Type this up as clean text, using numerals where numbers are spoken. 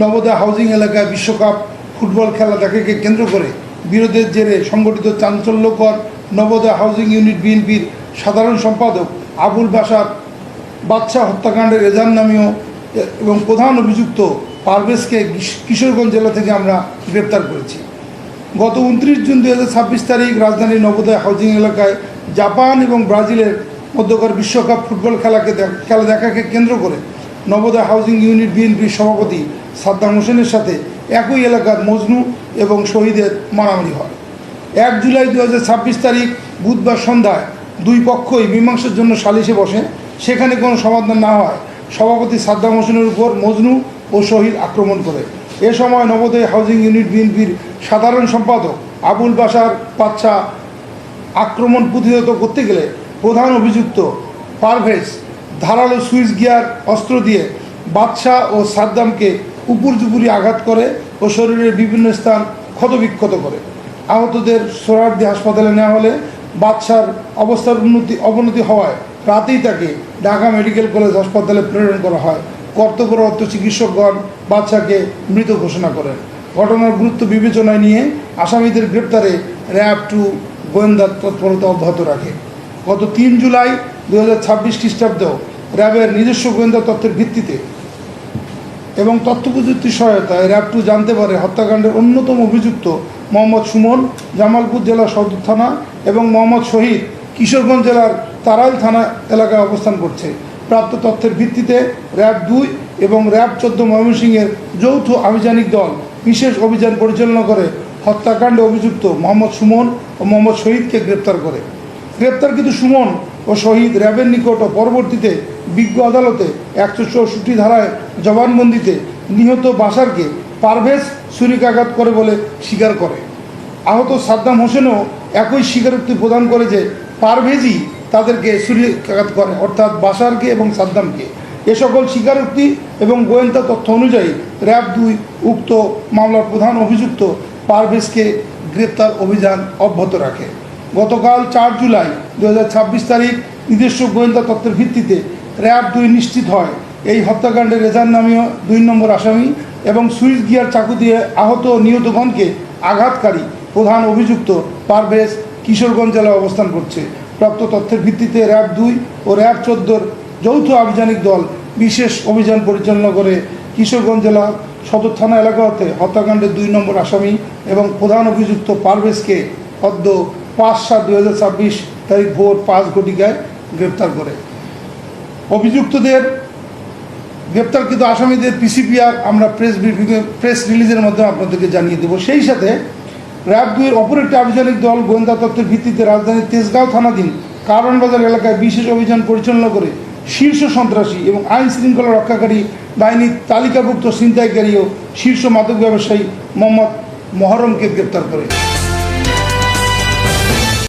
Navodaya housing এলাকায় বিশ্বকাপ football খেলা দেখাকে কেন্দ্র করে বিরোধের জেরে সংগঠিত চাঞ্চল্যকর নবোদয় হাউজিং ইউনিট বিএনপির সাধারণ সম্পাদক আবুল বাশার বাদশা হত্যাকাণ্ডের এজাহার নামীয় এবং প্রধান অভিযুক্ত পারভেজকে কিশোরগঞ্জ জেলা থেকে আমরা গ্রেপ্তার করেছি। গত 29 জুন 2026 তারিখ রাজধানীর নবোদয় হাউজিং এলাকায় জাপান এবং ব্রাজিলের মধ্যকার বিশ্বকাপ ফুটবল খেলা দেখাকে কেন্দ্র করে নবোদয় হাউজিং ইউনিট বিএনপির সভাপতি সাদ্দাম হোসেনের সাথে একই এলাকার মজনু এবং শহীদের মারামারি হয়। 1 জুলাই 2026 তারিখ বুধবার সন্ধ্যায় দুই পক্ষই মীমাংসার জন্য সালিশে বসে। সেখানে কোনো সমাধান না হয় সভাপতি সাদ্দাম হোসেনের উপর মজনু ও শহীদ আক্রমণ করে। এ সময় নবোদয় হাউজিং ইউনিট বিএনপির সাধারণ সম্পাদক আবুল বাশার বাদশা আক্রমণ প্রতিহত করতে গেলে প্রধান অভিযুক্ত পারভেজ ধারালো সুইচ গিয়ার অস্ত্র দিয়ে বাদশা ও সাদ্দামকে উপর্যুপুরি আঘাত করে ও শরীরের বিভিন্ন স্থান ক্ষতবিক্ষত করে। আহতদের সোহরাওয়ার্দী হাসপাতালে নেওয়া হলে বাদশার অবস্থার অবনতি হওয়ায় রাতেই তাকে ঢাকা মেডিকেল কলেজ হাসপাতালে প্রেরণ করা হয়। কর্তব্যরত চিকিৎসকগণ বাদশাকে মৃত ঘোষণা করেন। ঘটনার গুরুত্ব বিবেচনায় নিয়ে আসামিদের গ্রেপ্তারে র্যাব 2 গোয়েন্দা তৎপরতা অব্যাহত রাখে। গত 3 জুলাই 2026 খ্রিস্টাব্দ র্যাবের নিজস্ব গোয়েন্দা তথ্যের ভিত্তিতে এবং তথ্য প্রযুক্তির সহায়তায় র্যাব 2 জানতে পারে হত্যাকাণ্ডের অন্যতম অভিযুক্ত মোহাম্মদ সুমন জামালপুর জেলার সদর থানা এবং মোহাম্মদ শহীদ কিশোরগঞ্জ জেলার তারাইল থানা এলাকায় অবস্থান করছে। প্রাপ্ত তথ্যের ভিত্তিতে র্যাব 2 এবং র্যাব 14 ময়মনসিংহের যৌথ আভিযানিক দল বিশেষ অভিযান পরিচালনা করে হত্যাকাণ্ডে অভিযুক্ত মোহাম্মদ সুমন ও মোহাম্মদ শহীদকে গ্রেপ্তার করে। গ্রেপ্তারকৃত সুমন ও শহীদ র্যাবের নিকট ও পরবর্তীতে বিজ্ঞ আদালতে 164 ধারায় জবানবন্দিতে নিহত বাশারকে পারভেজ ছুরিকাঘাত করে বলে স্বীকার করে। আহত সাদ্দাম হোসেনও একই স্বীকারোক্তি প্রদান করে যে পারভেজই তাদেরকে ছুরিকাঘাত করে, অর্থাৎ বাশারকে এবং সাদ্দামকে। এ সকল স্বীকারোক্তি এবং গোয়েন্দা তথ্য অনুযায়ী র্যাব 2 উক্ত মামলার প্রধান অভিযুক্ত পারভেজকে গ্রেপ্তার অভিযান অব্যাহত রাখে। গতকাল 4 জুলাই 2026 তারিখ নিজস্ব গোয়েন্দা তথ্যের ভিত্তিতে র্যাব 2 নিশ্চিত হয় এই হত্যাকাণ্ডের এজাহার নামীয় 2 নম্বর আসামি এবং সুইচ গিয়ার চাকু দিয়ে আহত নিহতগণকে আঘাতকারী প্রধান অভিযুক্ত পারভেজ কিশোরগঞ্জ জেলায় অবস্থান করছে। প্রাপ্ত তথ্যের ভিত্তিতে র্যাব 2 ও র্যাব 14 যৌথ আভিযানিক দল বিশেষ অভিযান পরিচালনা করে কিশোরগঞ্জ জেলা সদর থানা এলাকা হতে হত্যাকাণ্ডের 2 নম্বর আসামি এবং প্রধান অভিযুক্ত পারভেজকে অদ্য 5/7/2026 তারিখ ভোর 5 ঘটিকায় গ্রেপ্তার করে। অভিযুক্তদের গ্রেপ্তারকৃত আসামিদের পিসিপিআর আমরা প্রেস রিলিজের মাধ্যমে আপনাদেরকে জানিয়ে দেব। সেই সাথে র্যাব 2 এর অপর একটি আভিযানিক দল গোয়েন্দা তথ্যের ভিত্তিতে রাজধানীর তেজগাঁও থানাধীন কারওয়ানবাজার এলাকায় বিশেষ অভিযান পরিচালনা করে শীর্ষ সন্ত্রাসী এবং আইন শৃঙ্খলা রক্ষাকারী বাহিনীর তালিকাভুক্ত ছিনতাইকারী ও শীর্ষ মাদক ব্যবসায়ী মোহাম্মদ মহরমকে গ্রেপ্তার করে।